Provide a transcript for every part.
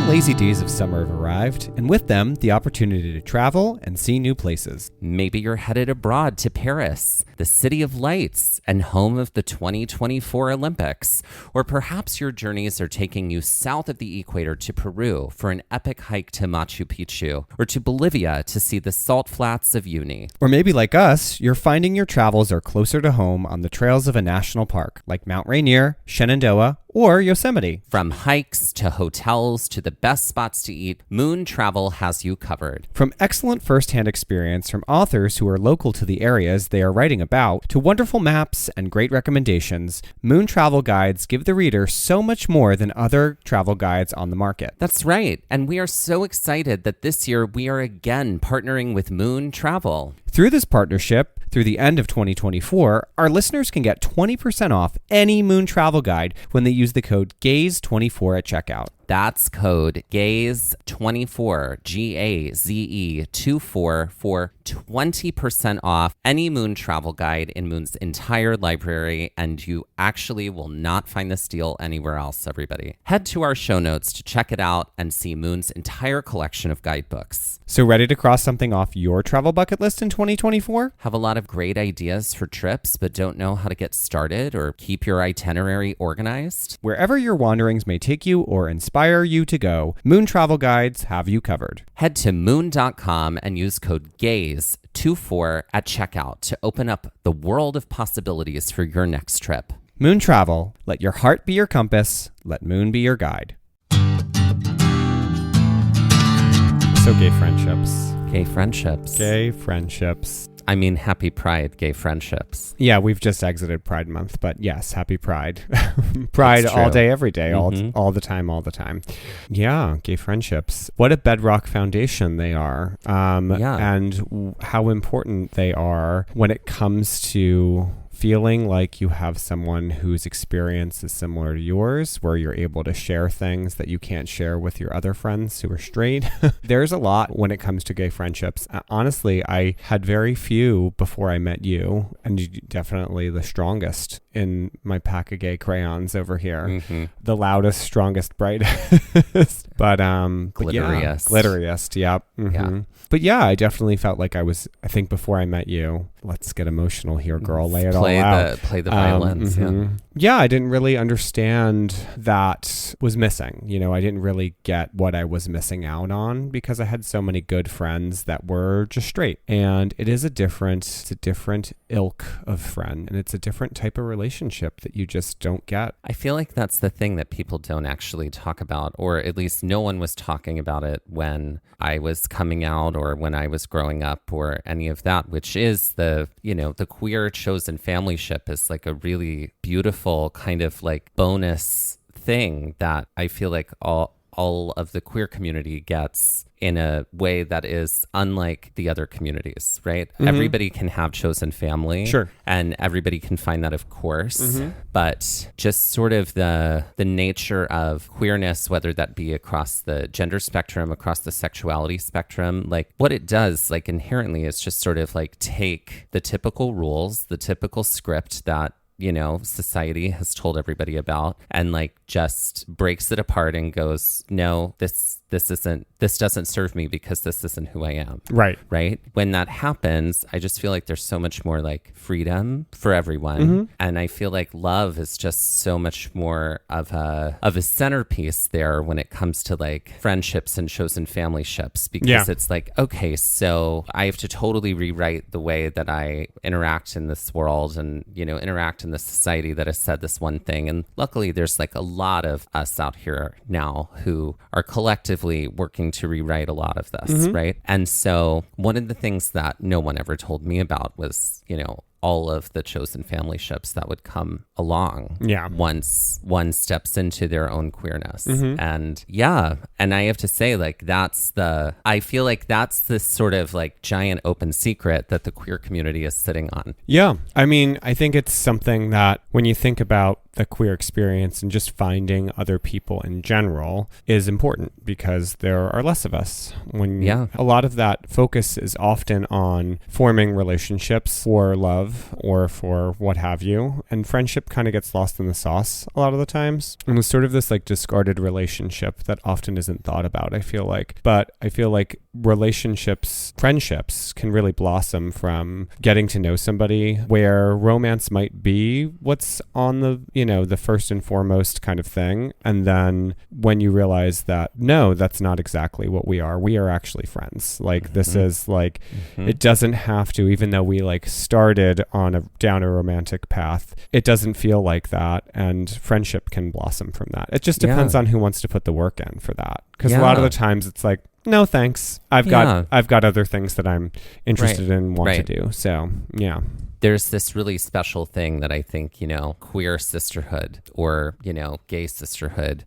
lazy days of summer have arrived, and with them, the opportunity to travel and see new places. Maybe you're headed abroad to Paris, the city of lights and home of the 2024 Olympics. Or perhaps your journeys are taking you south of the equator to Peru for an epic hike to Machu Picchu, or to Bolivia to see the salt flats of Uyuni. Or maybe like us, you're finding your travels are closer to home on the trails of a national park, like Mount Rainier, Shenandoah, or Yosemite. From hikes to hotels to the best spots to eat, Moon Travel has you covered. From excellent first-hand experience from authors who are local to the areas they are writing about, to wonderful maps and great recommendations, Moon Travel Guides give the reader so much more than other travel guides on the market. That's right, and we are so excited that this year we are again partnering with Moon Travel. Through this partnership, through the end of 2024, our listeners can get 20% off any Moon Travel Guide when they use the code GAZE24 at checkout. That's code GAZE24, GAZE24 for 20% off any Moon Travel Guide in Moon's entire library, and you actually will not find this deal anywhere else, everybody. Head to our show notes to check it out and see Moon's entire collection of guidebooks. So ready to cross something off your travel bucket list in 2024? Have a lot of great ideas for trips, but don't know how to get started or keep your itinerary organized? Wherever your wanderings may take you or inspire you to go, Moon Travel Guides have you covered. Head to moon.com and use code GAZE24 at checkout to open up the world of possibilities for your next trip. Moon Travel, let your heart be your compass, let Moon be your guide. So gay friendships. Gay friendships. Gay friendships. I mean, happy Pride, gay friendships. Yeah, we've just exited Pride Month, but yes, happy Pride. Pride all day, every day, all the time. Yeah, gay friendships. What a bedrock foundation they are. And how important they are when it comes to feeling like you have someone whose experience is similar to yours, where you're able to share things that you can't share with your other friends who are straight. There's a lot when it comes to gay friendships. Honestly, I had very few before I met you, and you're definitely the strongest in my pack of gay crayons over here. Mm-hmm. The loudest, strongest, brightest, but glitteriest. Yep. Mm-hmm. Yeah. But yeah, I definitely felt like I think before I met you, let's get emotional here, girl. Lay it all out. Play the violins. Yeah, I didn't really understand that was missing. You know, I didn't really get what I was missing out on because I had so many good friends that were just straight. And it's a different ilk of friend, and it's a different type of relationship that you just don't get. I feel like that's the thing that people don't actually talk about, or at least no one was talking about it when I was coming out or when I was growing up or any of that, which is the queer chosen family ship is like a really beautiful kind of like bonus thing that I feel like all of the queer community gets in a way that is unlike the other communities, right? Mm-hmm. Everybody can have chosen family. Sure. And everybody can find that, of course. Mm-hmm. But just sort of the nature of queerness, whether that be across the gender spectrum, across the sexuality spectrum, like what it does, like inherently is just sort of like take the typical rules, the typical script that society has told everybody about, and like just breaks it apart and goes, no, this doesn't serve me because this isn't who I am. Right. When that happens, I just feel like there's so much more like freedom for everyone. Mm-hmm. And I feel like love is just so much more of a centerpiece there when it comes to like friendships and chosen family ships, because it's like, okay, so I have to totally rewrite the way that I interact in this world and, interact in this society that has said this one thing. And luckily there's like a lot of us out here now who are collectively working to rewrite a lot of this, right? And so one of the things that no one ever told me about was, all of the chosen family ships that would come along once one steps into their own queerness. And I have to say, like, I feel like that's this sort of like giant open secret that the queer community is sitting on. Yeah. I mean, I think it's something that when you think about the queer experience and just finding other people in general is important, because there are less of us. A lot of that focus is often on forming relationships for love love or for what have you. And friendship kind of gets lost in the sauce a lot of the times. And it's sort of this like discarded relationship that often isn't thought about, I feel like. But I feel like friendships can really blossom from getting to know somebody, where romance might be what's on the, the first and foremost kind of thing. And then when you realize that, no, that's not exactly what we are actually friends. Like this is like, it doesn't have to, even though we like started down a romantic path, it doesn't feel like that. And friendship can blossom from that. It just depends on who wants to put the work in for that. Because a lot of the times it's like, no, thanks. I've got other things that I'm interested in and want to do. So, yeah. There's this really special thing that I think, queer sisterhood or, gay sisterhood,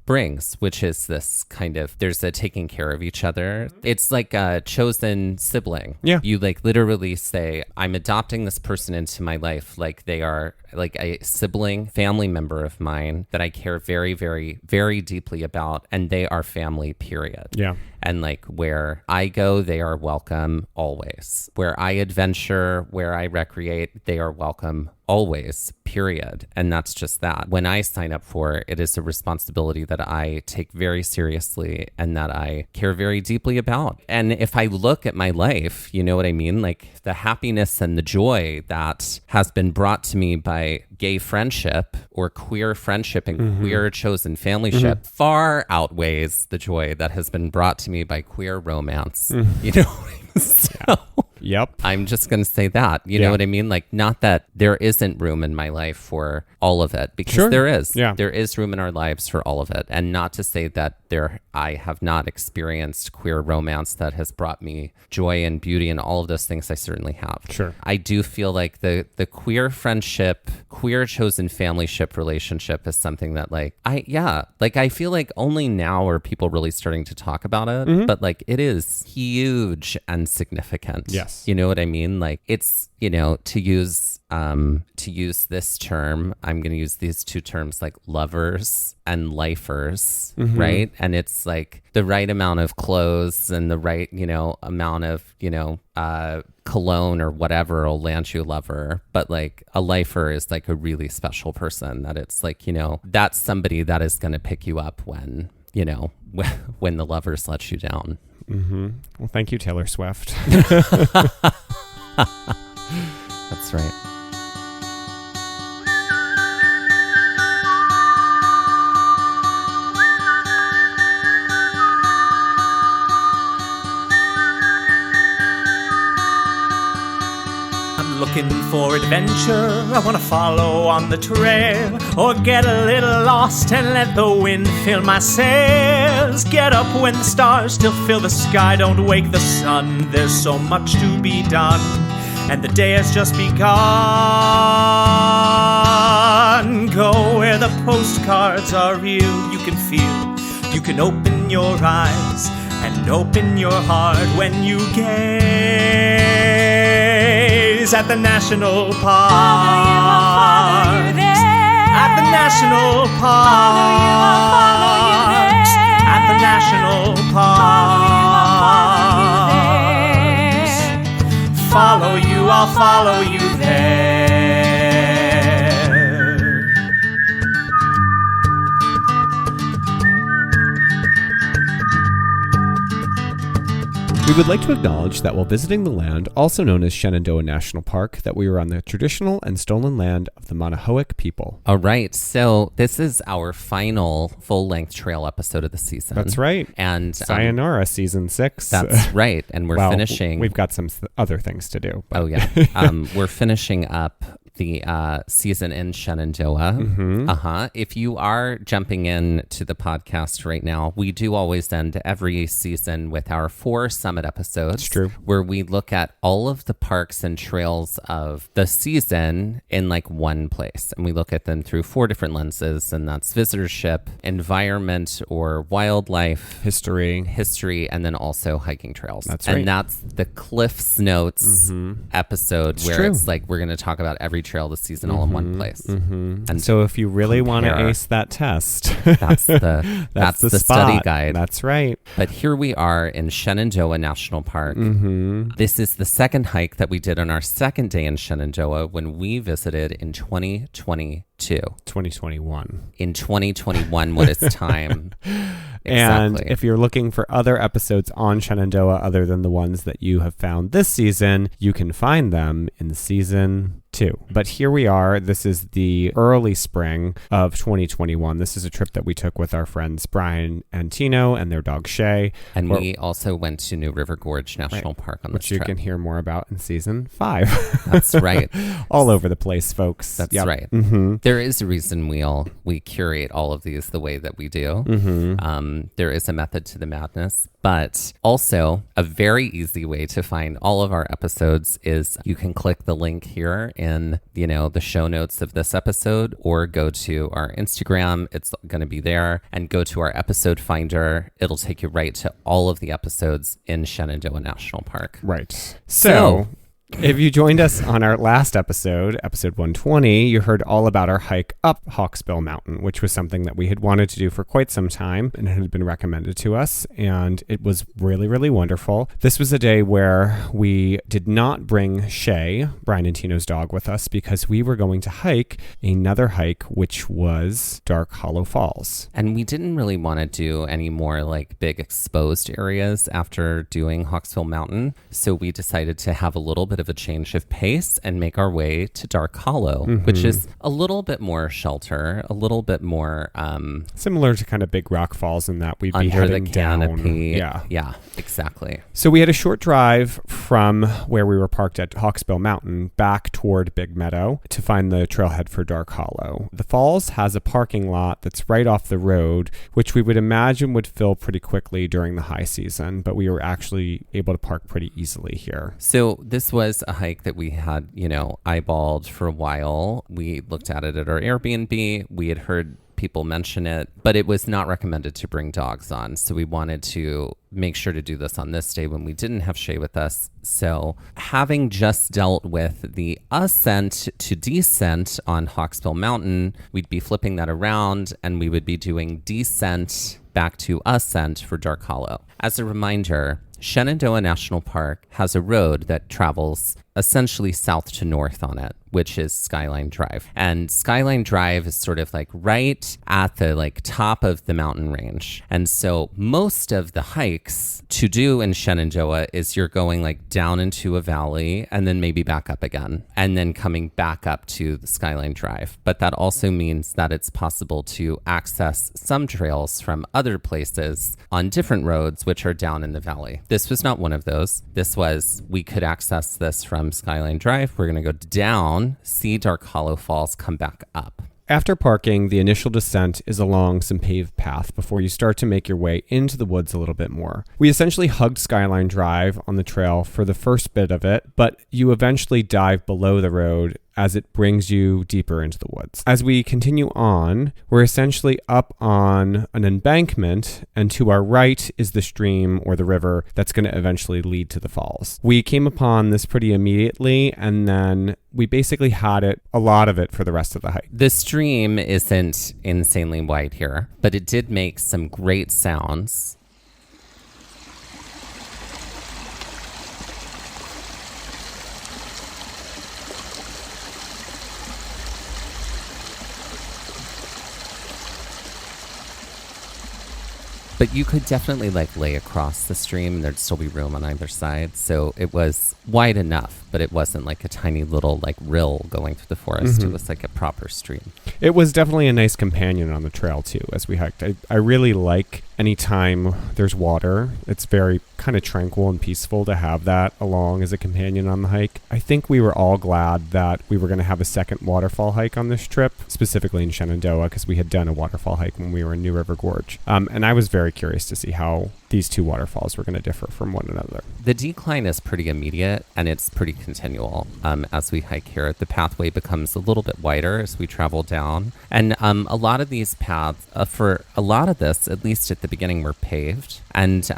brings, which is this kind of, there's a taking care of each other. It's like a chosen sibling. Yeah. You like literally say, I'm adopting this person into my life like they are like a sibling, family member of mine that I care very, very, very deeply about. And they are family, period. Yeah. And like where I go, they are welcome always. Where I adventure, where I recreate, they are welcome always, period. And that's just that. When I sign up for it is a responsibility that I take very seriously and that I care very deeply about. And if I look at my life, you know what I mean? Like the happiness and the joy that has been brought to me by gay friendship or queer friendship and queer chosen familyship far outweighs the joy that has been brought to me by queer romance. You know what I mean? So, yep. I'm just going to say that. You know what I mean? Like, not that there isn't room in my life for all of it, because there is. Yeah. There is room in our lives for all of it. And not to say that I have not experienced queer romance that has brought me joy and beauty and all of those things. I certainly have. Sure. I do feel like the queer friendship, queer chosen familyship relationship is something that I feel like only now are people really starting to talk about it, but like it is huge and significant. Yes. You know what I mean? Like it's, to use this term, I'm going to use these two terms like lovers and lifers, right? And it's like the right amount of clothes and the right, amount of, cologne or whatever will land you a lover. But like a lifer is like a really special person that it's like, that's somebody that is going to pick you up when, when the lovers let you down. Well, thank you, Taylor Swift. That's right. Looking for adventure, I want to follow on the trail, or get a little lost and let the wind fill my sails. Get up when the stars still fill the sky, don't wake the sun. There's so much to be done, and the day has just begun. Go where the postcards are real, you can feel, you can open your eyes and open your heart when you gaze at the national park. At the national park. At the national park. Follow you, I'll follow you there. We would like to acknowledge that while visiting the land, also known as Shenandoah National Park, that we were on the traditional and stolen land of the Monohoic people. All right. So this is our final full-length trail episode of the season. That's right. And Sayonara, season 6. That's right. And we're finishing. We've got some other things to do. But. Oh, yeah. We're finishing up the season in Shenandoah. If you are jumping in to the podcast right now, we do always end every season with our 4 summit episodes. It's true. Where we look at all of the parks and trails of the season in like one place. And we look at them through 4 different lenses, and that's visitorship, environment or wildlife, history, and then also hiking trails. That's right. And that's the Cliff's Notes episode, where it's like we're going to talk about every trail this season all in one place. And so if you really want to ace that test, that's the study guide. That's right. But here we are in Shenandoah National Park. This is the second hike that we did on our second day in Shenandoah when we visited in 2021. In 2021, what is time? And if you're looking for other episodes on Shenandoah other than the ones that you have found this season, you can find them in season 2. But here we are. This is the early spring of 2021. This is a trip that we took with our friends Brian and Tino and their dog Shay. And we also went to New River Gorge National Park on this trip. Which you can hear more about in season 5. That's right. All over the place, folks. That's right. There is a reason we curate all of these the way that we do. There is a method to the madness, but also a very easy way to find all of our episodes is you can click the link here in, the show notes of this episode, or go to our Instagram. It's going to be there, and go to our episode finder. It'll take you right to all of the episodes in Shenandoah National Park. Right. So if you joined us on our last episode 120, you heard all about our hike up Hawksbill Mountain, which was something that we had wanted to do for quite some time and had been recommended to us. And it was really, really wonderful. This was a day where we did not bring Shay, Brian and Tino's dog, with us because we were going to hike another hike, which was Dark Hollow Falls. And we didn't really want to do any more big exposed areas after doing Hawksbill Mountain. So we decided to have a little bit of a change of pace and make our way to Dark Hollow, which is a little bit more shelter, a little bit more similar to kind of Big Rock Falls in that we'd be under heading the canopy. Down. Yeah, exactly. So we had a short drive from where we were parked at Hawksbill Mountain back toward Big Meadow to find the trailhead for Dark Hollow. The falls has a parking lot that's right off the road, which we would imagine would fill pretty quickly during the high season, but we were actually able to park pretty easily here. So this was a hike that we had, eyeballed for a while. We looked at it at our Airbnb. We had heard people mention it, but it was not recommended to bring dogs on. So we wanted to make sure to do this on this day when we didn't have Shay with us. So having just dealt with the ascent to descent on Hawksbill Mountain, we'd be flipping that around and we would be doing descent back to ascent for Dark Hollow. As a reminder, Shenandoah National Park has a road that travels essentially south to north on it, which is Skyline Drive. And Skyline Drive is sort of right at the top of the mountain range. And so most of the hikes to do in Shenandoah is you're going down into a valley and then maybe back up again and then coming back up to the Skyline Drive. But that also means that it's possible to access some trails from other places on different roads, which are down in the valley. This was not one of those. We could access this from Skyline Drive. We're going to go down, see Dark Hollow Falls, come back up. After parking, the initial descent is along some paved path before you start to make your way into the woods a little bit more. We essentially hugged Skyline Drive on the trail for the first bit of it, but you eventually dive below the road as it brings you deeper into the woods. As we continue on, we're essentially up on an embankment, and to our right is the stream or the river that's going to eventually lead to the falls. We came upon this pretty immediately, and then we basically had a lot of it for the rest of the hike. The stream isn't insanely wide here, but it did make some great sounds. But you could definitely lay across the stream and there'd still be room on either side. So it was wide enough, but it wasn't a tiny little rill going through the forest. It was a proper stream. It was definitely a nice companion on the trail too as we hiked. I really like anytime there's water. It's very kind of tranquil and peaceful to have that along as a companion on the hike. I think we were all glad that we were going to have a second waterfall hike on this trip, specifically in Shenandoah, because we had done a waterfall hike when we were in New River Gorge. And I was very curious to see how these two waterfalls were going to differ from one another. The decline is pretty immediate and it's pretty continual. As we hike here, the pathway becomes a little bit wider as we travel down. And a lot of these paths, for a lot of this, at least at the beginning, were paved. And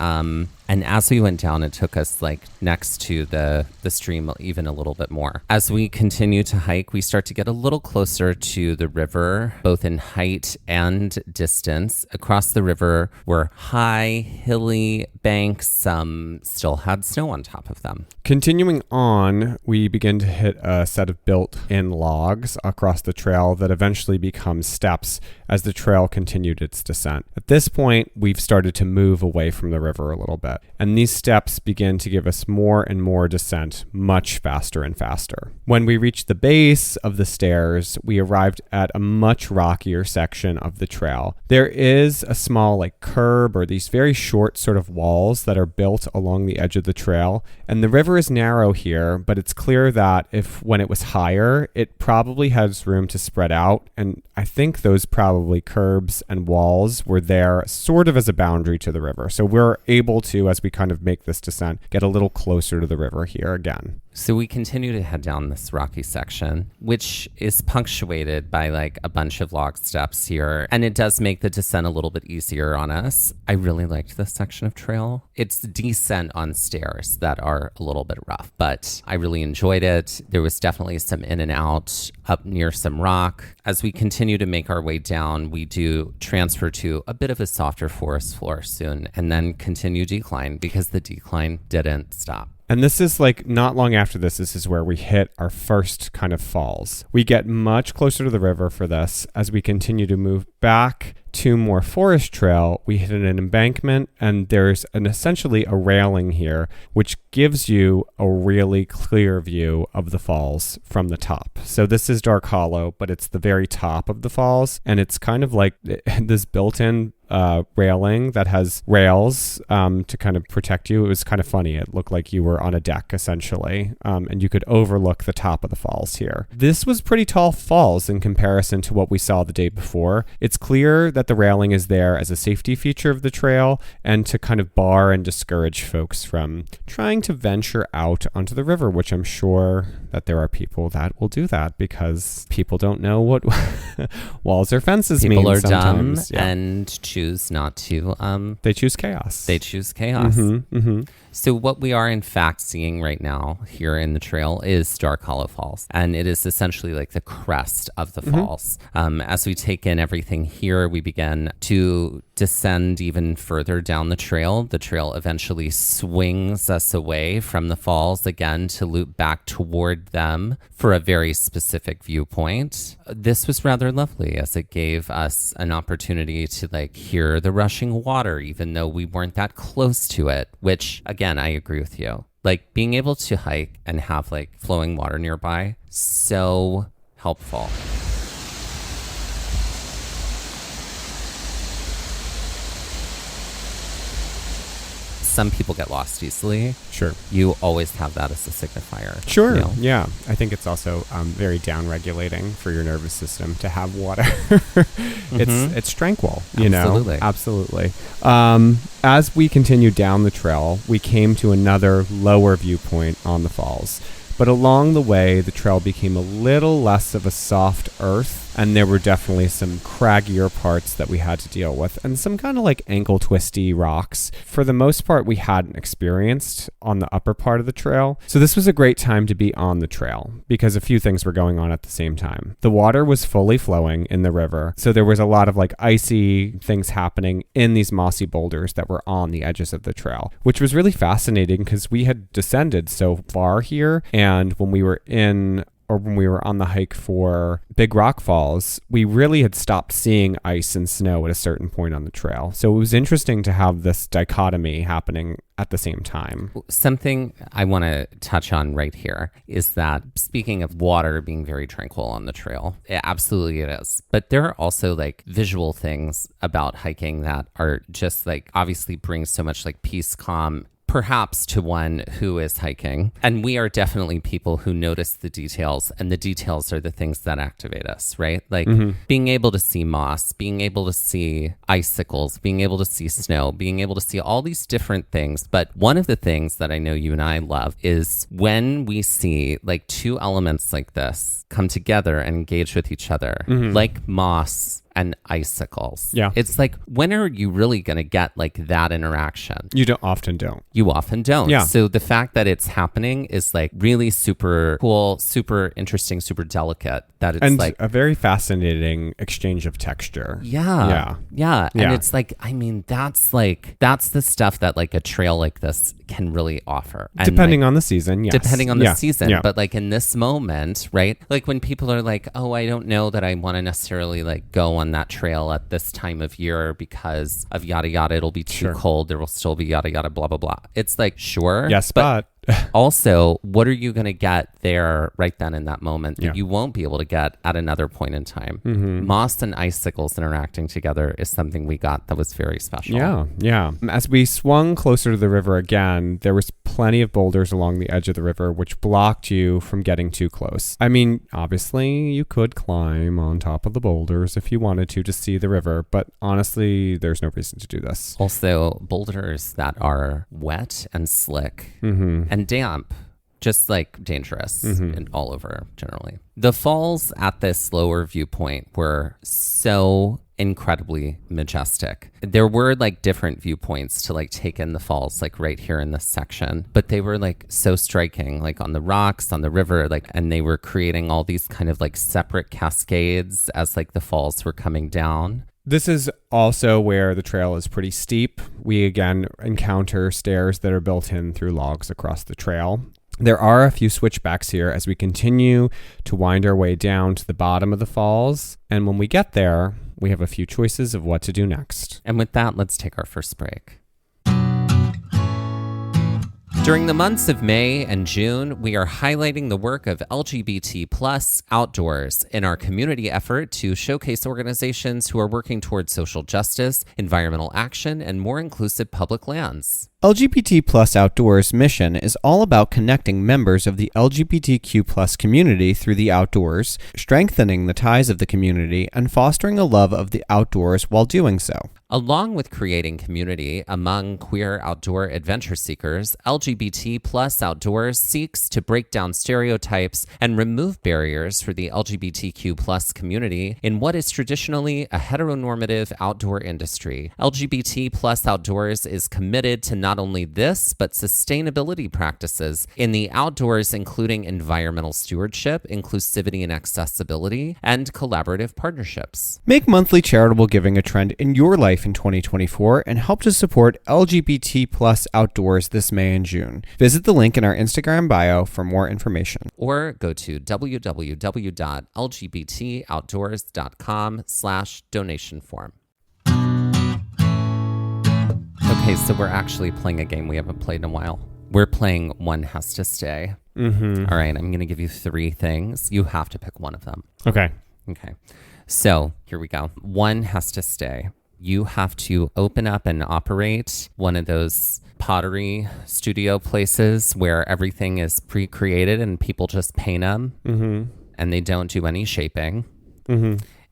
And as we went down, it took us like next to the stream even a little bit more. As we continue to hike, we start to get a little closer to the river, both in height and distance. Across the river were high, hilly banks. Some still had snow on top of them. Continuing on, we begin to hit a set of built-in logs across the trail that eventually become steps as the trail continued its descent. At this point, we've started to move away from the river a little bit, and these steps begin to give us more and more descent, much faster and faster. When we reached the base of the stairs, we arrived at a much rockier section of the trail. There is a small like curb or these very short sort of walls that are built along the edge of the trail, and the river is narrow here, but it's clear that when it was higher, it probably has room to spread out, and I think those probably curbs and walls were there sort of as a boundary to the river. So we're able to, as we kind of make this descent, get a little closer to the river here again. So we continue to head down this rocky section, which is punctuated by like a bunch of log steps here. And it does make the descent a little bit easier on us. I really liked this section of trail. It's descent on stairs that are a little bit rough, but I really enjoyed it. There was definitely some in and out up near some rock. As we continue to make our way down, we do transfer to a bit of a softer forest floor soon and then continue decline because the decline didn't stop. And this is like not long after this is where we hit our first kind of falls. We get much closer to the river for this. As we continue to move back to more forest trail, we hit an embankment, and there's essentially a railing here, which gives you a really clear view of the falls from the top. So this is Dark Hollow, but it's the very top of the falls, and it's kind of like this built-in railing that has rails to kind of protect you. It was kind of funny. It looked like you were on a deck, essentially, and you could overlook the top of the falls here. This was pretty tall falls in comparison to what we saw the day before. It's clear that the railing is there as a safety feature of the trail and to kind of bar and discourage folks from trying to venture out onto the river, which I'm sure that there are people that will do that because people don't know what walls or fences mean. People are sometimes. dumb and choose not to. They choose chaos. They choose chaos. Mm-hmm, mm-hmm. So what we are in fact seeing right now here in the trail is Dark Hollow Falls. And it is essentially like the crest of the falls. As we take in everything here, we begin to descend even further down the trail. The trail eventually swings us away from the falls again to loop back toward them for a very specific viewpoint. This was rather lovely as it gave us an opportunity to like hear the rushing water, even though we weren't that close to it, which again, I agree with you. Like being able to hike and have like flowing water nearby, so helpful. Some people get lost easily. Sure. You always have that as a signifier. Sure. You know? Yeah. I think it's also very down-regulating for your nervous system to have water. It's tranquil, you Absolutely. know? Absolutely. As we continue down the trail, we came to another lower viewpoint on the falls. But along the way, the trail became a little less of a soft earth, and there were definitely some craggier parts that we had to deal with, and some kind of like ankle twisty rocks. For the most part, we hadn't experienced on the upper part of the trail. So this was a great time to be on the trail, because a few things were going on at the same time. The water was fully flowing in the river, so there was a lot of like icy things happening in these mossy boulders that were on the edges of the trail, which was really fascinating because we had descended so far here, and when we were on the hike for Big Rock Falls, we really had stopped seeing ice and snow at a certain point on the trail. So it was interesting to have this dichotomy happening at the same time. Something I want to touch on right here is that, speaking of water being very tranquil on the trail, absolutely it is. But there are also like visual things about hiking that are just like obviously bring so much like peace, calm, perhaps to one who is hiking. And we are definitely people who notice the details, and the details are the things that activate us, right? Like being able to see moss, being able to see icicles, being able to see snow, being able to see all these different things. But one of the things that I know you and I love is when we see like two elements like this come together and engage with each other, like moss and icicles. Yeah. It's like, when are you really going to get like that interaction? You often don't. You often don't. Yeah. So the fact that it's happening is like really super cool, super interesting, super delicate. That it's and like a very fascinating exchange of texture. Yeah. And it's like, I mean, that's the stuff that like a trail like this can really offer. And depending on the season, yes. Depending on the season. Yeah. But like in this moment, right? Like when people are like, oh, I don't know that I want to necessarily like go on that trail at this time of year because of yada yada, it'll be too cold. There will still be yada yada, blah, blah, blah. It's like, sure. Yes, but also, what are you going to get there right then in that moment that you won't be able to get at another point in time? Moss and icicles interacting together is something we got that was very special. Yeah. As we swung closer to the river again, there was plenty of boulders along the edge of the river, which blocked you from getting too close. I mean, obviously, you could climb on top of the boulders if you wanted to see the river, but honestly, there's no reason to do this. Also, boulders that are wet and slick and damp, just like dangerous and all over generally. The falls at this lower viewpoint were so incredibly majestic. There were like different viewpoints to like take in the falls, like right here in this section, but they were like so striking, like on the rocks, on the river, like, and they were creating all these kind of like separate cascades as like the falls were coming down. This is also where the trail is pretty steep. We again encounter stairs that are built in through logs across the trail. There are a few switchbacks here as we continue to wind our way down to the bottom of the falls. And when we get there, we have a few choices of what to do next. And with that, let's take our first break. During the months of May and June, we are highlighting the work of LGBT+ outdoors in our community effort to showcase organizations who are working towards social justice, environmental action, and more inclusive public lands. LGBT+ Outdoors' mission is all about connecting members of the LGBTQ+ community through the outdoors, strengthening the ties of the community, and fostering a love of the outdoors while doing so. Along with creating community among queer outdoor adventure seekers, LGBT+ Outdoors seeks to break down stereotypes and remove barriers for the LGBTQ+ community in what is traditionally a heteronormative outdoor industry. LGBT+ Outdoors is committed to not only this, but sustainability practices in the outdoors, including environmental stewardship, inclusivity and accessibility, and collaborative partnerships. Make monthly charitable giving a trend in your life in 2024 and help to support LGBT+ Outdoors this May and June. Visit the link in our Instagram bio for more information. Or go to www.lgbtoutdoors.com/donation form. Okay, so we're actually playing a game we haven't played in a while. We're playing One Has to Stay. All right, I'm going to give you 3 things. You have to pick one of them. Okay. So here we go. One has to stay. You have to open up and operate one of those pottery studio places where everything is pre-created and people just paint them and they don't do any shaping.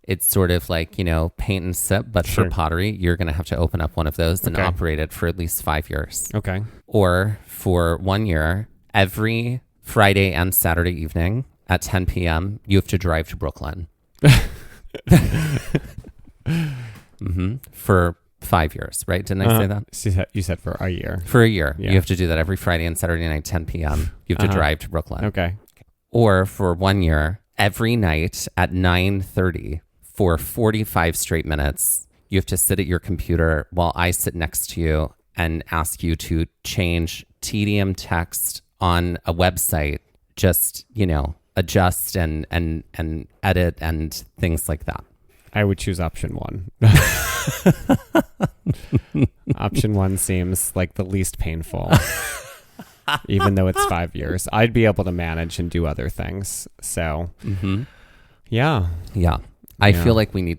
It's sort of like, paint and sip, but for pottery, you're going to have to open up one of those and operate it for at least 5 years. Okay. Or for 1 year, every Friday and Saturday evening at 10 p.m., you have to drive to Brooklyn. For 5 years, right? Didn't I say that? You said for a year. For a year. Yeah. You have to do that every Friday and Saturday night, 10 p.m. You have to drive to Brooklyn. Okay. Or for 1 year, every night at 9:30 for 45 straight minutes, you have to sit at your computer while I sit next to you and ask you to change tedium text on a website, just, adjust and edit and things like that. I would choose option 1. Option 1 seems like the least painful, even though it's 5 years. I'd be able to manage and do other things. So, yeah. I feel like we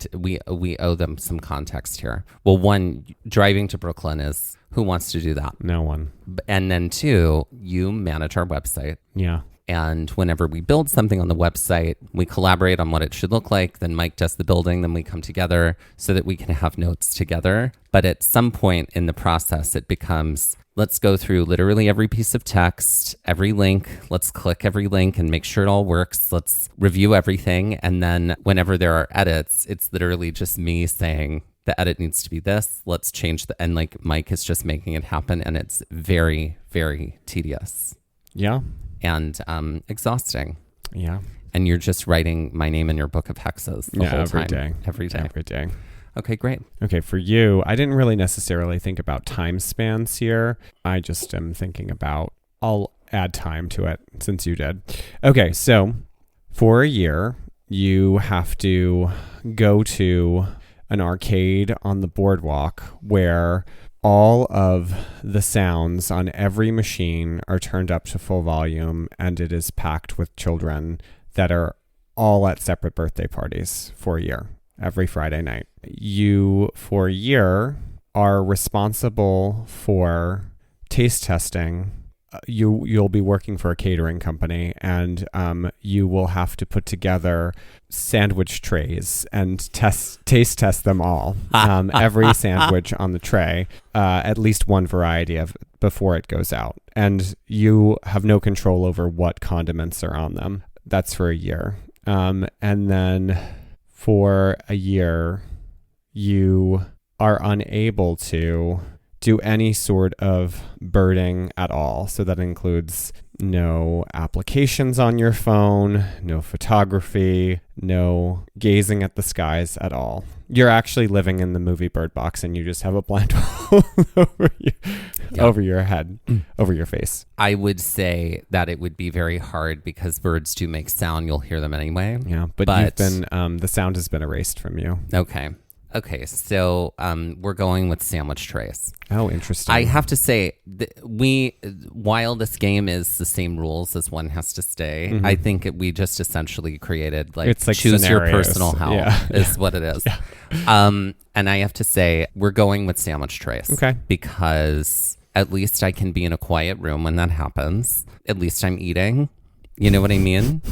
owe them some context here. Well, 1, driving to Brooklyn is, who wants to do that? No one. And then 2, you manage our website. Yeah. And whenever we build something on the website, we collaborate on what it should look like. Then Mike does the building. Then we come together so that we can have notes together. But at some point in the process, it becomes Let's go through literally every piece of text, every link. Let's click every link and make sure it all works. Let's review everything. And then whenever there are edits, it's literally just me saying the edit needs to be this. Let's change and like Mike is just making it happen. And it's very, very tedious. Yeah. And exhausting. Yeah. And you're just writing my name in your book of hexes the whole every time. day. Every day. Okay, great. Okay, for you, I didn't really necessarily think about time spans here. I just am thinking about, I'll add time to it since you did. Okay, so for a year, you have to go to an arcade on the boardwalk where all of the sounds on every machine are turned up to full volume, and it is packed with children that are all at separate birthday parties for a year. Every Friday night. You, for a year, are responsible for taste testing. You'll be working for a catering company, and you will have to put together sandwich trays and taste test them all. Every sandwich on the tray, at least one variety of before it goes out. And you have no control over what condiments are on them. That's for a year. And then for a year, you are unable to do any sort of birding at all. So that includes no applications on your phone, no photography, no gazing at the skies at all. You're actually living in the movie Bird Box, and you just have a blindfold over your head, over your face. I would say that it would be very hard because birds do make sound. You'll hear them anyway. Yeah, but you've been, the sound has been erased from you. Okay, so we're going with sandwich trays. Oh, interesting. I have to say, while this game is the same rules as One Has to Stay, I think we just essentially created it's like choose scenarios. your personal hell is what it is. Yeah. And I have to say, we're going with sandwich trays. Okay. Because at least I can be in a quiet room when that happens. At least I'm eating. You know what I mean?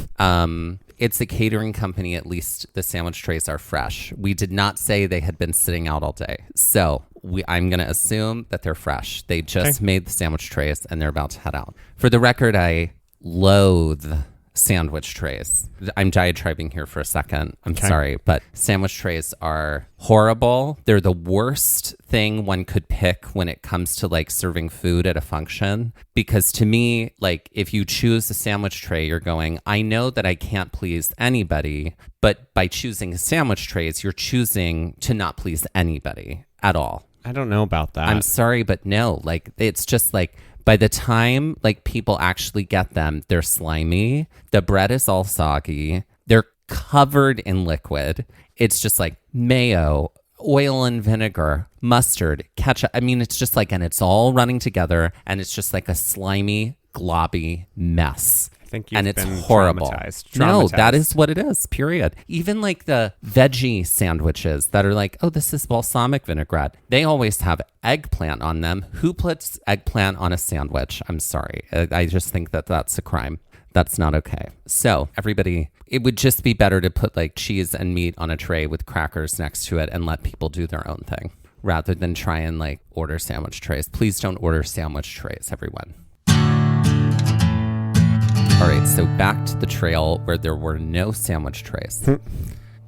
It's a catering company. At least the sandwich trays are fresh. We did not say they had been sitting out all day. So I'm going to assume that they're fresh. They just made the sandwich trays and they're about to head out. For the record, I loathe sandwich trays. I'm diatribing here for a second. I'm sorry, but sandwich trays are horrible. They're the worst thing one could pick when it comes to like serving food at a function. Because to me, like if you choose a sandwich tray, you're going, I know that I can't please anybody, but by choosing sandwich trays, you're choosing to not please anybody at all. I don't know about that. I'm sorry, but no, like it's just like, by the time like people actually get them, they're slimy. The bread is all soggy. They're covered in liquid. It's just like mayo, oil and vinegar, mustard, ketchup. I mean, it's just like, and it's all running together, and it's just like a slimy, globby mess. I think you've been horrible. Traumatized. No, that is what it is, period. Even like the veggie sandwiches that are like, oh, this is balsamic vinaigrette. They always have eggplant on them. Who puts eggplant on a sandwich? I'm sorry. I just think that that's a crime. That's not okay. So everybody, it would just be better to put like cheese and meat on a tray with crackers next to it and let people do their own thing rather than try and like order sandwich trays. Please don't order sandwich trays, everyone. All right, so back to the trail where there were no sandwich trays.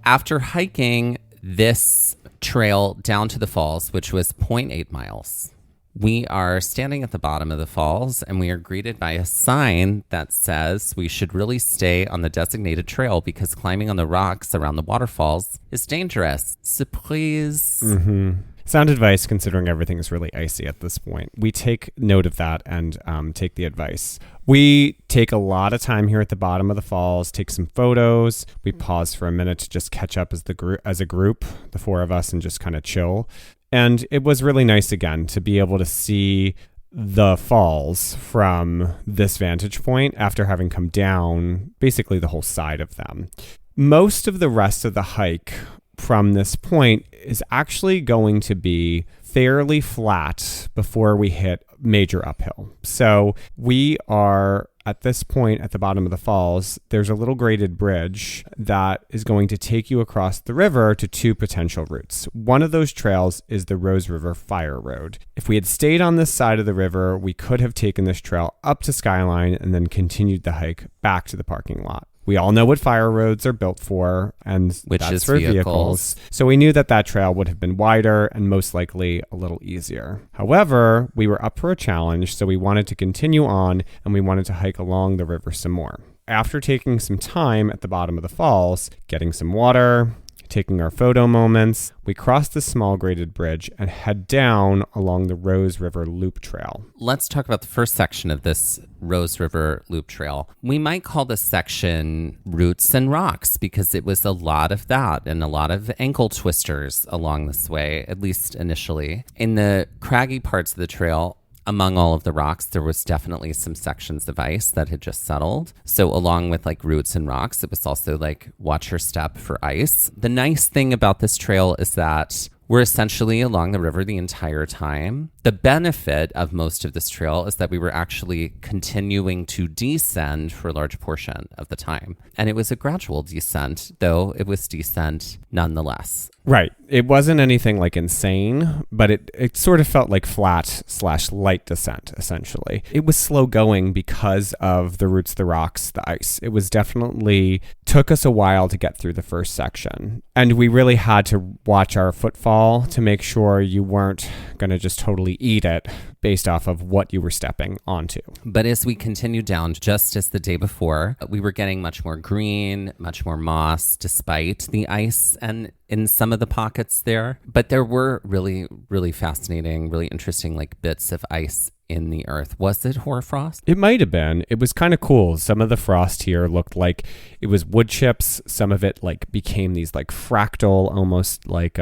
After hiking this trail down to the falls, which was 0.8 miles, we are standing at the bottom of the falls, and we are greeted by a sign that says we should really stay on the designated trail because climbing on the rocks around the waterfalls is dangerous. Surprise. Mm-hmm. Sound advice, considering everything is really icy at this point. We take note of that and take the advice. We take a lot of time here at the bottom of the falls, take some photos. We pause for a minute to just catch up as a group, the four of us, and just kind of chill. And it was really nice again to be able to see the falls from this vantage point after having come down basically the whole side of them. Most of the rest of the hike from this point is actually going to be fairly flat before we hit major uphill. So we are at this point at the bottom of the falls, there's a little graded bridge that is going to take you across the river to 2 potential routes. One of those trails is the Rose River Fire Road. If we had stayed on this side of the river, we could have taken this trail up to Skyline and then continued the hike back to the parking lot. We all know what fire roads are built for, and that's is for vehicles. So we knew that that trail would have been wider and most likely a little easier. However, we were up for a challenge, so we wanted to continue on and we wanted to hike along the river some more. After taking some time at the bottom of the falls, getting some water, taking our photo moments, we cross the small graded bridge and head down along the Rose River Loop Trail. Let's talk about the first section of this Rose River Loop Trail. We might call this section Roots and Rocks because it was a lot of that and a lot of ankle twisters along this way, at least initially. In the craggy parts of the trail, among all of the rocks, there was definitely some sections of ice that had just settled. So along with like roots and rocks, it was also like watch your step for ice. The nice thing about this trail is that we're essentially along the river the entire time. The benefit of most of this trail is that we were actually continuing to descend for a large portion of the time. And it was a gradual descent, though it was descent nonetheless. Right. It wasn't anything like insane, but it sort of felt like flat/light descent, essentially. It was slow going because of the roots, the rocks, the ice. It was definitely took us a while to get through the first section. And we really had to watch our footfall to make sure you weren't going to just totally eat it based off of what you were stepping onto. But as we continued down, just as the day before, we were getting much more green, much more moss, despite the ice and in some of the pockets there. But there were really, really fascinating, really interesting like bits of ice in the earth. Was it hoarfrost? It might have been. It was kind of cool. Some of the frost here looked like it was wood chips. Some of it like became these like fractal, almost like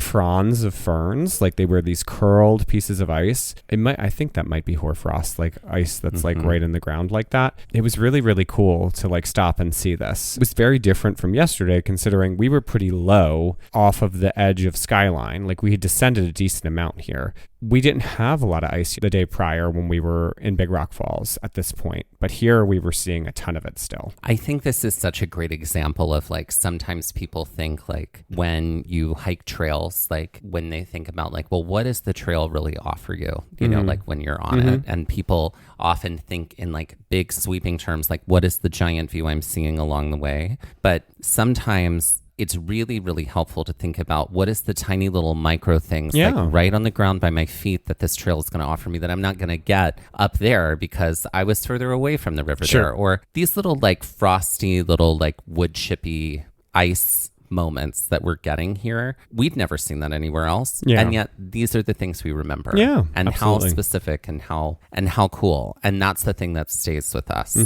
fronds of ferns. Like they were these curled pieces of ice. I think that might be hoarfrost, like ice that's like right in the ground like that. It was really, really cool to like stop and see this. It was very different from yesterday considering we were pretty low off of the edge of Skyline. Like we had descended a decent amount here. We didn't have a lot of ice the day prior when we were in Big Rock Falls at this point, but here we were seeing a ton of it still. I think this is such a great example of like sometimes people think like when you hike trails, like when they think about like, well, what does the trail really offer you? You know, like when you're on it, and people often think in like big sweeping terms, like what is the giant view I'm seeing along the way? But sometimes it's really, really helpful to think about what is the tiny little micro things like right on the ground by my feet that this trail is going to offer me that I'm not going to get up there because I was further away from the river there. Or these little like frosty little like wood chippy ice moments that we're getting here. We've never seen that anywhere else. Yeah. And yet these are the things we remember. Yeah. And absolutely. how specific and how cool. And that's the thing that stays with us.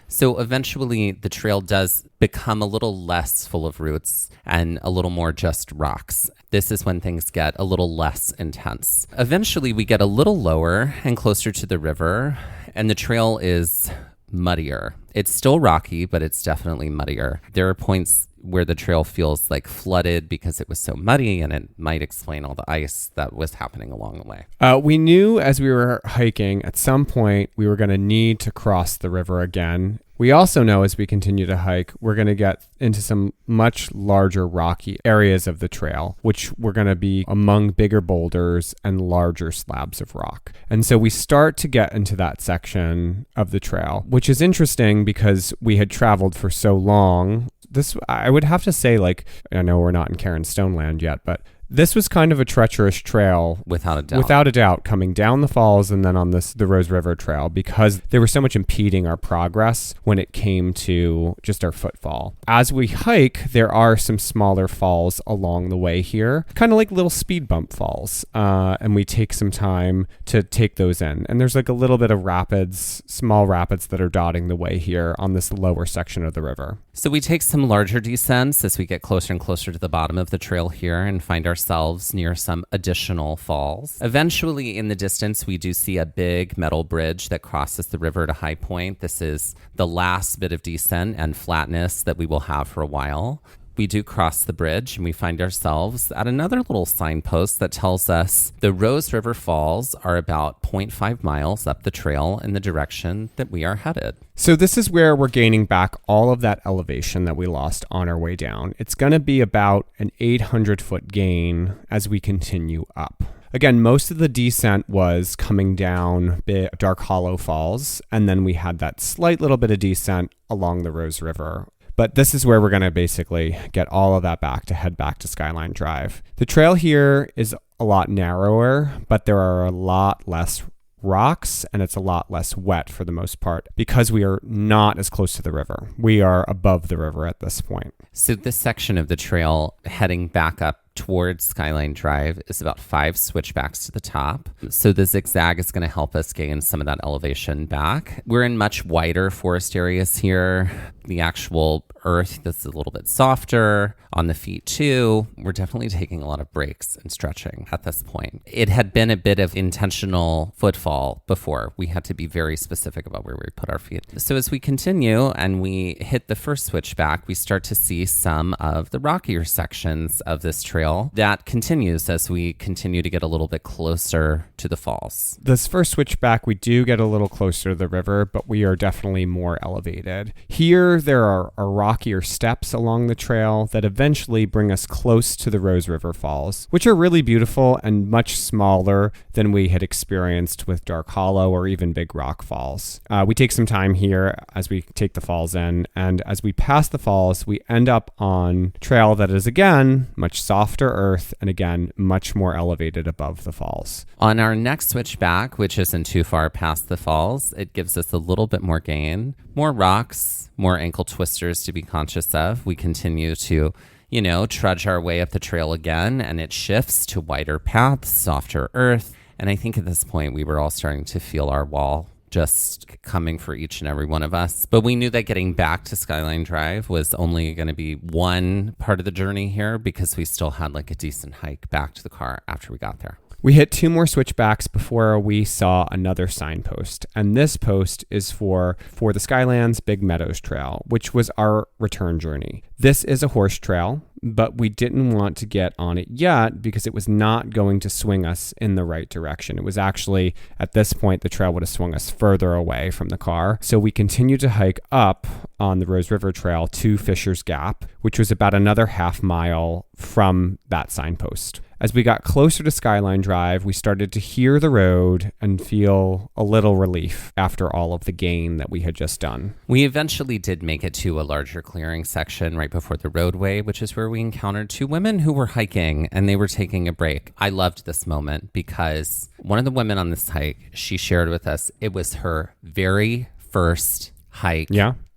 So eventually the trail does become a little less full of roots and a little more just rocks. This is when things get a little less intense. Eventually we get a little lower and closer to the river, and the trail is muddier. It's still rocky, but it's definitely muddier. There are points where the trail feels like flooded because it was so muddy, and it might explain all the ice that was happening along the way. We knew as we were hiking at some point we were going to need to cross the river again. We also know as we continue to hike, we're going to get into some much larger rocky areas of the trail, which were going to be among bigger boulders and larger slabs of rock. And so we start to get into that section of the trail, which is interesting because we had traveled for so long. This, I would have to say, like, I know we're not in Karen Stoneland yet, but this was kind of a treacherous trail. Without a doubt. Without a doubt, coming down the falls and then on the Rose River Trail, because there was so much impeding our progress when it came to just our footfall. As we hike, there are some smaller falls along the way here, kind of like little speed bump falls. And we take some time to take those in. And there's like a little bit of rapids, small rapids that are dotting the way here on this lower section of the river. So we take some larger descents as we get closer and closer to the bottom of the trail here and find ourselves near some additional falls. Eventually, in the distance, we do see a big metal bridge that crosses the river at a high point. This is the last bit of descent and flatness that we will have for a while. we do cross the bridge and we find ourselves at another little signpost that tells us the Rose River Falls are about 0.5 miles up the trail in the direction that we are headed. So this is where we're gaining back all of that elevation that we lost on our way down. It's going to be about an 800-foot gain as we continue up. Again, most of the descent was coming down Dark Hollow Falls, and then we had that slight little bit of descent along the Rose River. But this is where we're going to basically get all of that back to head back to Skyline Drive. The trail here is a lot narrower, but there are a lot less rocks and it's a lot less wet for the most part because we are not as close to the river. We are above the river at this point. So this section of the trail heading back up towards Skyline Drive is about 5 switchbacks to the top. So the zigzag is going to help us gain some of that elevation back. We're in much wider forest areas here. The actual earth that's a little bit softer on the feet too. We're definitely taking a lot of breaks and stretching at this point. It had been a bit of intentional footfall before. We had to be very specific about where we put our feet. So as we continue and we hit the first switchback, we start to see some of the rockier sections of this trail that continues as we continue to get a little bit closer to the falls. This first switchback, we do get a little closer to the river, but we are definitely more elevated. Here, there are rockier steps along the trail that eventually bring us close to the Rose River Falls, which are really beautiful and much smaller than we had experienced with Dark Hollow or even Big Rock Falls. We take some time here as we take the falls in, and as we pass the falls, we end up on trail that is, again, much softer earth and, again, much more elevated above the falls. On our next switchback, which isn't too far past the falls, it gives us a little bit more gain, more rocks, more ankle twisters to be conscious of. We continue to, trudge our way up the trail again, and it shifts to wider paths, softer earth. And I think at this point, we were all starting to feel our wall just coming for each and every one of us. But we knew that getting back to Skyline Drive was only going to be one part of the journey here because we still had like a decent hike back to the car after we got there. We hit 2 more switchbacks before we saw another signpost, and this post is for the Skylands Big Meadows Trail, which was our return journey. This is a horse trail, but we didn't want to get on it yet because it was not going to swing us in the right direction. It was actually, at this point, the trail would have swung us further away from the car. So we continued to hike up on the Rose River Trail to Fisher's Gap, which was about another half mile from that signpost. As we got closer to Skyline Drive, we started to hear the road and feel a little relief after all of the gain that we had just done. We eventually did make it to a larger clearing section right before the roadway, which is where we encountered 2 women who were hiking and they were taking a break. I loved this moment because one of the women on this hike, she shared with us, it was her very first hike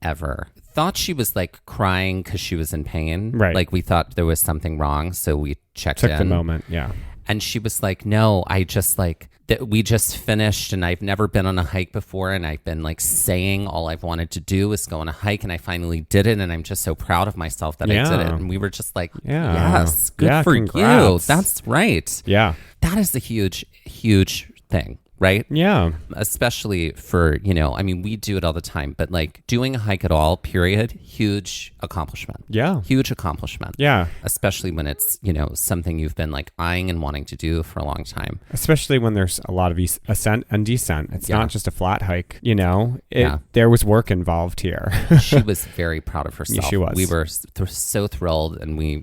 ever. Thought she was like crying because she was in pain. Right. Like we thought there was something wrong. So we checked in. Took the moment. Yeah. And she was like, no, I just like that we just finished and I've never been on a hike before. And I've been like saying all I've wanted to do is go on a hike. And I finally did it. And I'm just so proud of myself that I did it. And we were just like, yes, good for congrats. you. That's right. Yeah. That is a huge, huge thing. Right? Yeah. Especially for, we do it all the time, but like doing a hike at all, period, huge accomplishment. Yeah. Huge accomplishment. Yeah. Especially when it's, something you've been like eyeing and wanting to do for a long time. Especially when there's a lot of ascent and descent. It's not just a flat hike, There was work involved here. She was very proud of herself. She was. We were so thrilled and we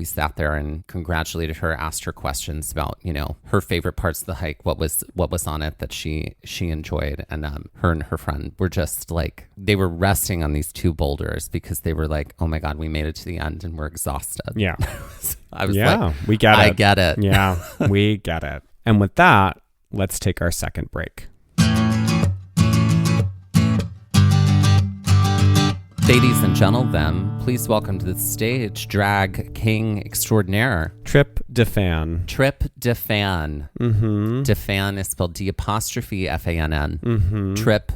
sat there and congratulated her, asked her questions about, her favorite parts of the hike, what was on it that she enjoyed. And her and her friend were just like, they were resting on these 2 boulders because they were like, oh my God, we made it to the end and we're exhausted. Yeah. I was like, we get it. I get it. Yeah, we get it. And with that, let's take our second break. Ladies and gentlemen, please welcome to the stage drag king extraordinaire, Trip DeFan. Trip DeFan. Mm-hmm. DeFan is spelled D''F''N'. Mm-hmm. Trip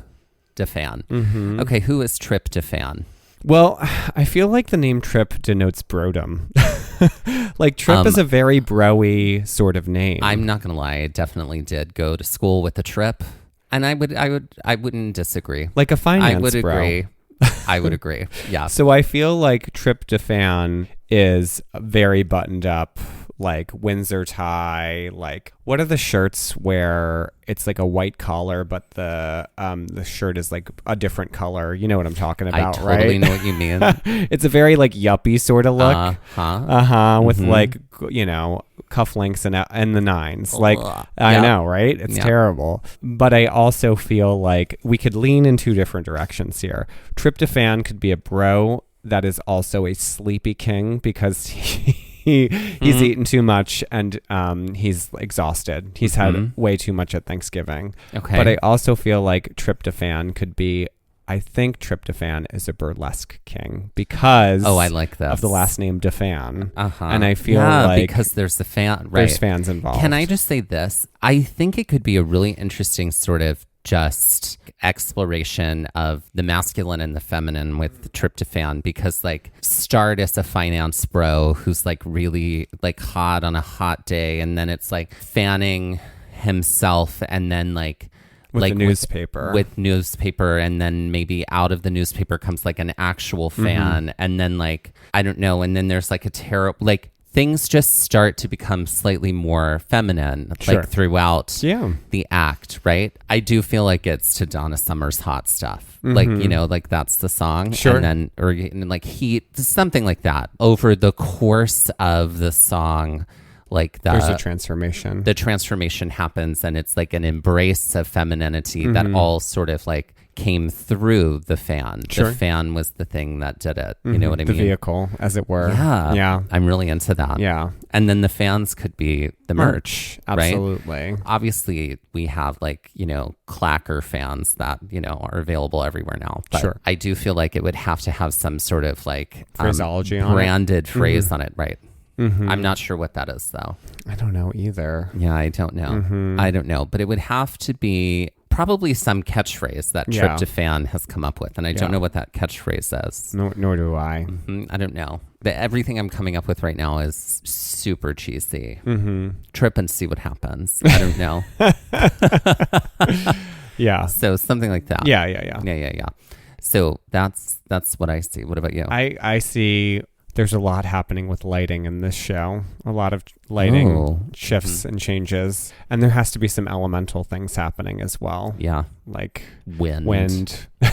DeFan. Mm-hmm. Okay, who is Trip DeFan? Well, I feel like the name Trip denotes brodom. Like Trip is a very bro-y sort of name. I'm not gonna lie, I definitely did go to school with a Trip, and I wouldn't disagree. Like a finance I would bro. agree. I would agree. Yeah. So I feel like tryptophan is very buttoned up, like Windsor tie. Like, what are the shirts where it's like a white collar, but the shirt is like a different color? You know what I'm talking about, right? I totally know what you mean. It's a very like yuppie sort of look. With like, you know, cufflinks and the nines. Like, I know, right? It's terrible. But I also feel like we could lean in 2 different directions here. Tryptophan could be a bro that is also a sleepy king because he's eaten too much and he's exhausted. He's had way too much at Thanksgiving. Okay. But I also feel like tryptophan could be, I think tryptophan is a burlesque king because I like this. Of the last name Defan. And I feel like because there's the fan, right? There's fans involved. Can I just say this? I think it could be a really interesting sort of just exploration of the masculine and the feminine with tryptophan, because like Stardust, a finance bro who's like really like hot on a hot day, and then it's like fanning himself, and then like with the newspaper. With newspaper, and then maybe out of the newspaper comes like an actual fan, and then like, I don't know, and then there's like a terrible, like things just start to become slightly more feminine, like throughout the act, right? I do feel like it's to Donna Summer's Hot Stuff. Like, you know, like that's the song. Sure. And then, or like Heat, something like that. Over the course of the song, like there's a transformation. The transformation happens, and it's like an embrace of femininity that all sort of like came through the fan. Sure. The fan was the thing that did it. You know what I mean? The vehicle, as it were. Yeah. I'm really into that. Yeah. And then the fans could be the merch. Absolutely. Right? Obviously, we have like, you know, clacker fans that, you know, are available everywhere now. But I do feel like it would have to have some sort of like phraseology on branded phrase on it. Right. I'm not sure what that is, though. I don't know either. Yeah, I don't know. I don't know. But it would have to be probably some catchphrase that tryptophan has come up with. And I don't know what that catchphrase is. Nor do I. I don't know. But everything I'm coming up with right now is super cheesy. Trip and see what happens. I don't know. Yeah. So something like that. Yeah. So that's what I see. What about you? I see there's a lot happening with lighting in this show. A lot of lighting shifts and changes. And there has to be some elemental things happening as well. Yeah. Like wind. I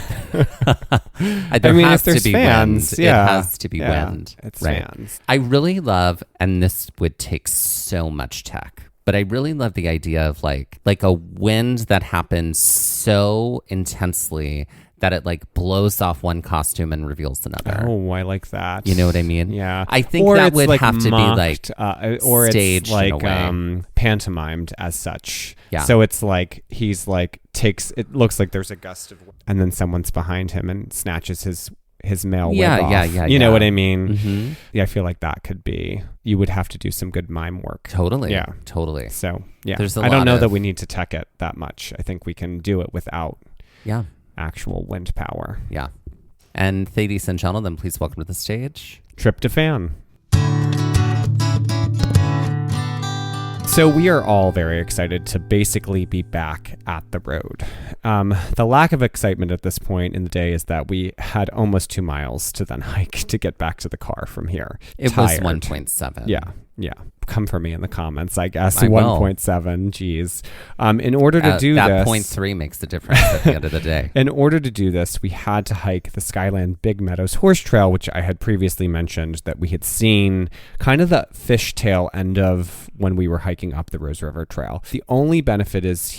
mean, if there's fans, it has to be wind. It's fans. I really love, and this would take so much tech, but I really love the idea of like a wind that happens so intensely that it like blows off one costume and reveals another. Oh, I like that. You know what I mean? Yeah. I think or that would like have mocked, to be like or staged it's like in a way. Pantomimed as such. Yeah. So it's like he's like it looks like there's a gust of wind, and then someone's behind him and snatches his male wig off. Yeah. You know what I mean? Yeah, I feel like that could be. You would have to do some good mime work. Totally. Yeah. Totally. So yeah, There's I don't know that we need to tech it that much. I think we can do it without. Yeah. Actual wind power. Yeah. And ladies and gentlemen, please welcome to the stage Tryptophan. So we are all very excited to basically be back at the road. The lack of excitement at this point in the day is that we had almost 2 miles to then hike to get back to the car from here. It was 1.7. Yeah. Come for me in the comments, I guess. 1.7. Geez. In order to do that this... 0.3 makes a difference at the end of the day. In order to do this, we had to hike the Skyland Big Meadows Horse Trail, which I had previously mentioned that we had seen kind of the fishtail end of when we were hiking up the Rose River Trail. The only benefit is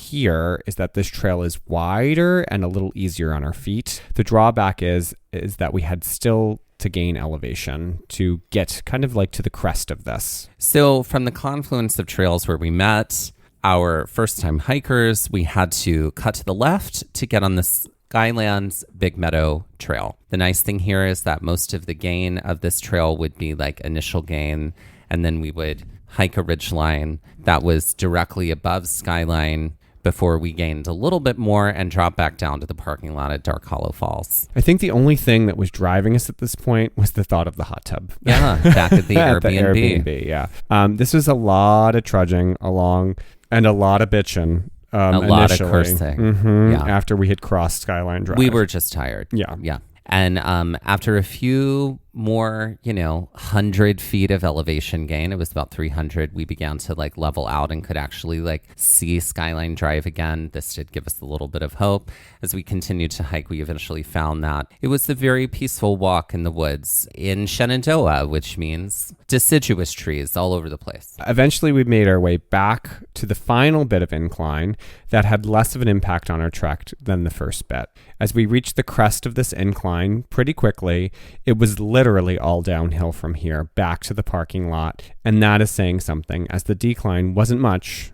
that this trail is wider and a little easier on our feet. The drawback is that we had still to gain elevation to get kind of like to the crest of this. So from the confluence of trails where we met our first time hikers, we had to cut to the left to get on the Skyland's Big Meadow Trail. The nice thing here is that most of the gain of this trail would be like initial gain, and then we would hike a ridgeline that was directly above Skyline before we gained a little bit more and dropped back down to the parking lot at Dark Hollow Falls. I think the only thing that was driving us at this point was the thought of the hot tub. Yeah, back at the Airbnb. The Airbnb, yeah. This was a lot of trudging along and a lot of bitching. A lot of cursing. After we had crossed Skyline Drive. We were just tired. Yeah. Yeah. And after a few more, 100 feet of elevation gain, it was about 300, we began to like level out and could actually like see Skyline Drive again. This did give us a little bit of hope. As we continued to hike, we eventually found that it was a very peaceful walk in the woods in Shenandoah, which means deciduous trees all over the place. Eventually, we made our way back to the final bit of incline that had less of an impact on our trek than the first bit. As we reached the crest of this incline pretty quickly, it was literally all downhill from here back to the parking lot. And that is saying something, as the decline wasn't much,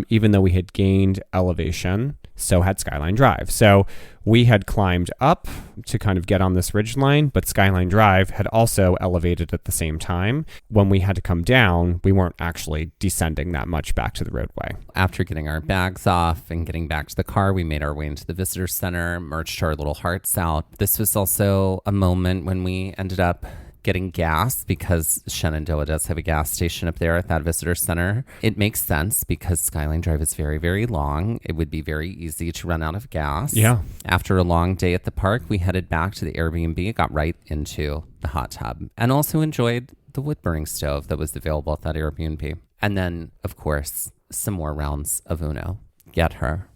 even though we had gained elevation. So had Skyline Drive. So we had climbed up to kind of get on this ridgeline, but Skyline Drive had also elevated at the same time. When we had to come down, we weren't actually descending that much back to the roadway. After getting our bags off and getting back to the car, we made our way into the visitor center, marched our little hearts out. This was also a moment when we ended up getting gas, because Shenandoah does have a gas station up there at that visitor center. It makes sense because Skyline Drive is very, very long. It would be very easy to run out of gas. Yeah. After a long day at the park, we headed back to the Airbnb, got right into the hot tub, and also enjoyed the wood burning stove that was available at that Airbnb. And then, of course, some more rounds of Uno. Get her.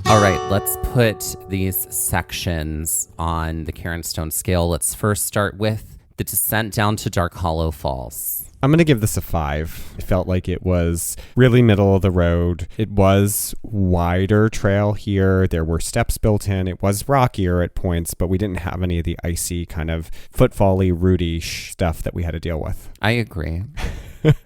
All right, let's put these sections on the Karen Stone scale. Let's first start with the descent down to Dark Hollow Falls. I'm going to give this a 5. I felt like it was really middle of the road. It was wider trail here. There were steps built in. It was rockier at points, but we didn't have any of the icy kind of footfall-y, rooty stuff that we had to deal with. I agree.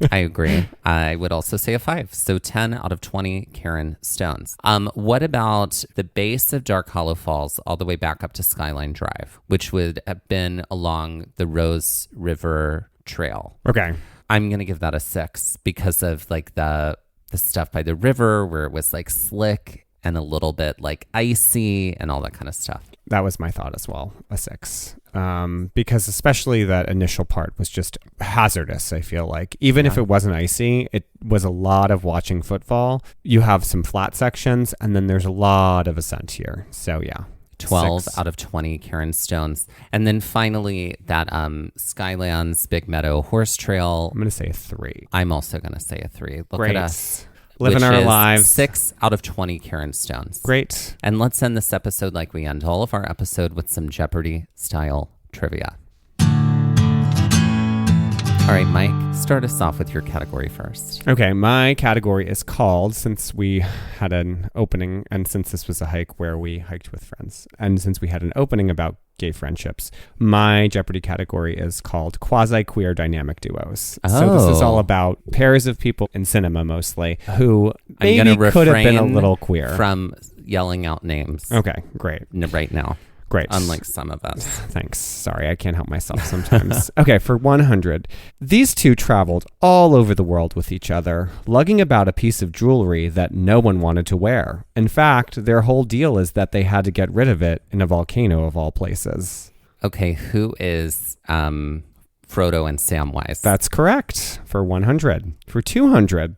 I agree. I would also say a 5. So 10 out of 20 Karen Stones. What about the base of Dark Hollow Falls all the way back up to Skyline Drive, which would have been along the Rose River Trail? Okay. I'm going to give that a 6 because of like the stuff by the river where it was like slick and a little bit like icy and all that kind of stuff. That was my thought as well, a 6. Because especially that initial part was just hazardous, I feel like. Even if it wasn't icy, it was a lot of watching footfall. You have some flat sections, and then there's a lot of ascent here. So, yeah. 12 6. out of 20 Karen Stones. And then finally, that Skylands Big Meadow Horse Trail. I'm going to say a 3. I'm also going to say a 3. Look Great. at us. Living our lives. 6 out of 20 Karen Stones. Great. And let's end this episode like we end all of our episode with some Jeopardy-style trivia. All right, Mike, start us off with your category first. Okay, my category is called, since we had an opening, and since this was a hike where we hiked with friends, and since we had an opening about gay friendships, my Jeopardy category is called Quasi-Queer Dynamic Duos. Oh. So this is all about pairs of people in cinema mostly who maybe could have been a little queer. From yelling out names. Okay, great. Right now. Great. Unlike some of us. Thanks. Sorry, I can't help myself sometimes. Okay, for 100. These two traveled all over the world with each other, lugging about a piece of jewelry that no one wanted to wear. In fact, their whole deal is that they had to get rid of it in a volcano of all places. Okay, who is Frodo and Samwise? That's correct. For 100. For 200.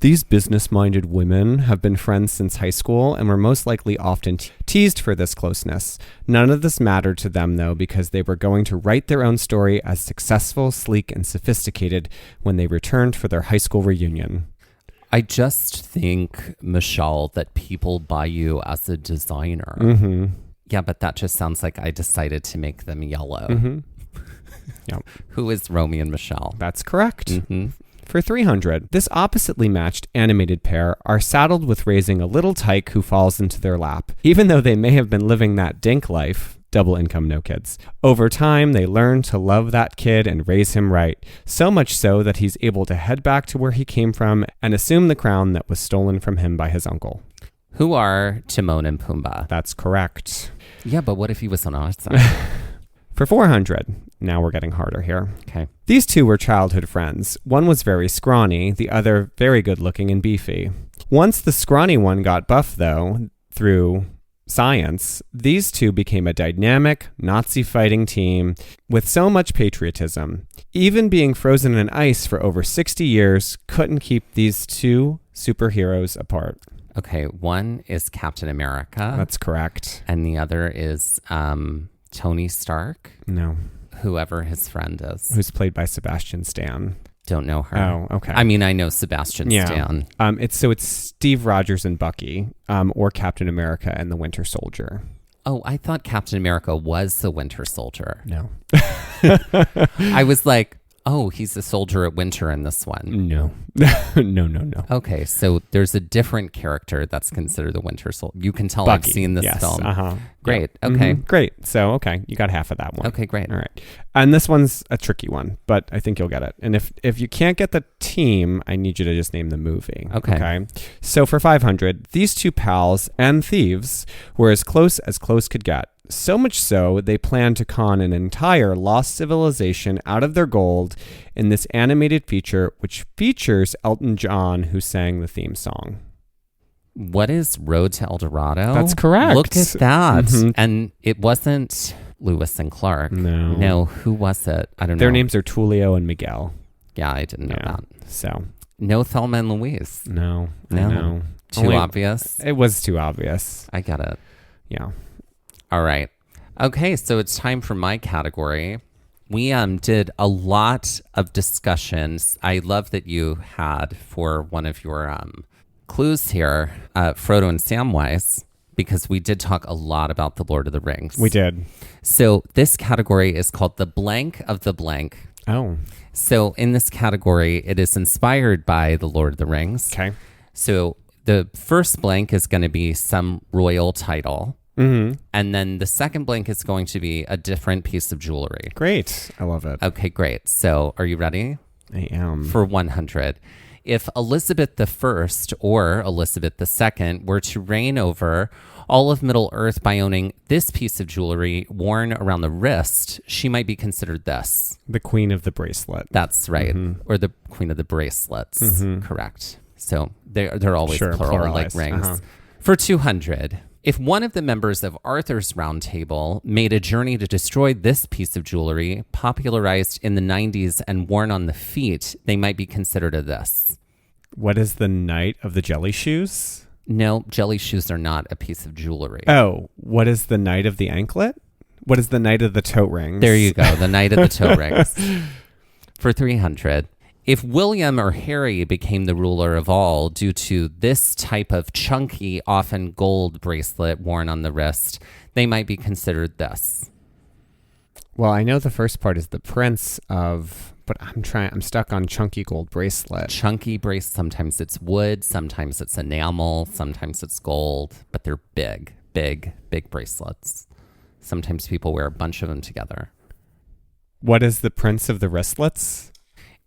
These business-minded women have been friends since high school and were most likely often teased for this closeness. None of this mattered to them, though, because they were going to write their own story as successful, sleek, and sophisticated when they returned for their high school reunion. I just think, Michelle, that people buy you as a designer. Mm-hmm. Yeah, but that just sounds like I decided to make them yellow. Mm-hmm. Yep. Who is Romy and Michelle? That's correct. Mm-hmm. For 300, this oppositely matched animated pair are saddled with raising a little tyke who falls into their lap. Even though they may have been living that dink life, double income, no kids, over time they learn to love that kid and raise him right, so much so that he's able to head back to where he came from and assume the crown that was stolen from him by his uncle. Who are Timon and Pumbaa? That's correct. Yeah, but what if he was on our side? For 400, now we're getting harder here. Okay. These two were childhood friends. One was very scrawny, the other very good looking and beefy. Once the scrawny one got buff, though, through science, these two became a dynamic, Nazi-fighting team with so much patriotism. Even being frozen in ice for over 60 years couldn't keep these two superheroes apart. Okay, one is Captain America. That's correct. And the other is Tony Stark. No. Whoever his friend is. Who's played by Sebastian Stan. Don't know her. Oh, okay. I mean, I know Sebastian Stan. It's Steve Rogers and Bucky, or Captain America and the Winter Soldier. Oh, I thought Captain America was the Winter Soldier. No. I was like, oh, he's the soldier at winter in this one. No. No. Okay, so there's a different character that's considered the Winter Soldier. You can tell Bucky. I've seen this Yes. film. Uh-huh. Great. Yep. Okay. Great. So, okay, you got half of that one. Okay, great. All right. And this one's a tricky one, but I think you'll get it. And if you can't get the team, I need you to just name the movie. Okay. So for 500, these two pals and thieves were as close could get. So much so, they planned to con an entire lost civilization out of their gold in this animated feature, which features Elton John, who sang the theme song. What is Road to El Dorado? That's correct. Look at that. Mm-hmm. And it wasn't Lewis and Clark. No. Who was it? I don't know. Their names are Tulio and Miguel. Yeah, I didn't know that. So. No Thelma and Louise. No. Too obvious? It was too obvious. I get it. Yeah. All right. Okay, so it's time for my category. We did a lot of discussions. I love that you had for one of your clues here, Frodo and Samwise, because we did talk a lot about the Lord of the Rings. We did. So this category is called the blank of the blank. Oh. So in this category, it is inspired by the Lord of the Rings. Okay. So the first blank is going to be some royal title. Mm-hmm. And then the second blank is going to be a different piece of jewelry. Great. I love it. Okay, great. So are you ready? I am. For 100. If Elizabeth I or Elizabeth II were to reign over all of Middle Earth by owning this piece of jewelry worn around the wrist, she might be considered this. The Queen of the Bracelet. That's right. Mm-hmm. Or the Queen of the Bracelets. Mm-hmm. Correct. So they're always plural, pluralized. like rings. Uh-huh. For 200, if one of the members of Arthur's Round Table made a journey to destroy this piece of jewelry, popularized in the 90s and worn on the feet, they might be considered a this. What is the Knight of the Jelly Shoes? No, jelly shoes are not a piece of jewelry. Oh, what is the Knight of the Anklet? What is the Knight of the Tote Rings? There you go, the Knight of the Toe Rings. For 300, if William or Harry became the ruler of all due to this type of chunky, often gold bracelet worn on the wrist, they might be considered this. Well, I know the first part is the Prince of, but I'm stuck on chunky gold bracelet. Chunky bracelet, sometimes it's wood, sometimes it's enamel, sometimes it's gold, but they're big bracelets. Sometimes people wear a bunch of them together. What is the Prince of the Wristlets?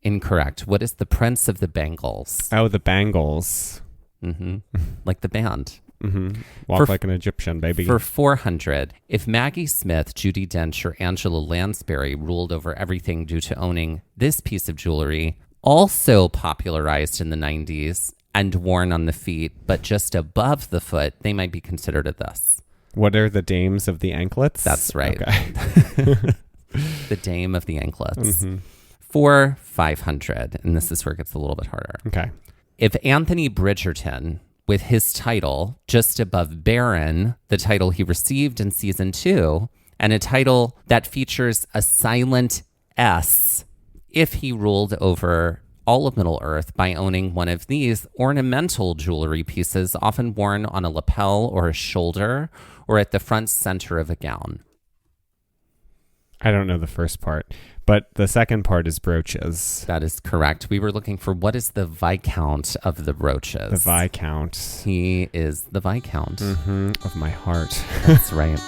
Incorrect. What is the Prince of the Bangles? Oh, the Bangles. Mm-hmm. Like the band. Mm-hmm. Walk like an Egyptian, baby. For 400, if Maggie Smith, Judi Dench, or Angela Lansbury ruled over everything due to owning this piece of jewelry, also popularized in the 90s and worn on the feet, but just above the foot, they might be considered a this. What are the dames of the anklets? That's right. Okay. The dame of the anklets. Mm-hmm. For 500, and this is where it gets a little bit harder. Okay. If Anthony Bridgerton, with his title just above Baron, the title he received in season 2, and a title that features a silent S, if he ruled over all of Middle Earth by owning one of these ornamental jewelry pieces often worn on a lapel or a shoulder or at the front center of a gown. I don't know the first part, but the second part is brooches. That is correct. We were looking for what is the Viscount of the brooches. The Viscount. He is the Viscount. Mm-hmm. Of my heart. That's right.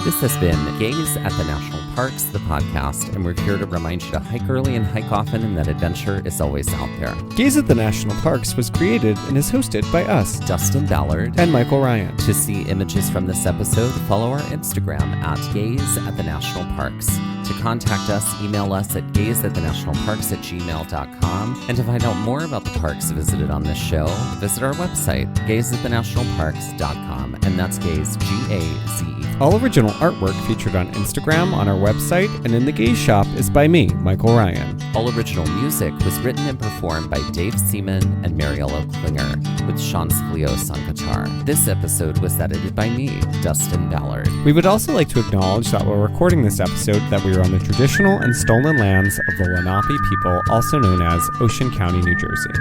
This has been Gaze at the National Parks, the podcast, and we're here to remind you to hike early and hike often, and that adventure is always out there. Gaze at the National Parks was created and is hosted by us, Dustin Ballard and Michael Ryan. To see images from this episode, follow our Instagram at Gaze at the National Parks. To contact us, email us at gazeatthenationalparks@gmail.com. And to find out more about the parks visited on this show, visit our website, gazeatthenationalparks.com. And that's Gaze, G-A-Z-E. All original artwork featured on Instagram, on our website, and in the Gaze Shop is by me, Michael Ryan. All original music was written and performed by Dave Seaman and Mariella Klinger, with Sean Sklios on guitar. This episode was edited by me, Dustin Ballard. We would also like to acknowledge that while recording this episode, that we are on the traditional and stolen lands of the Lenape people, also known as Ocean County, New Jersey.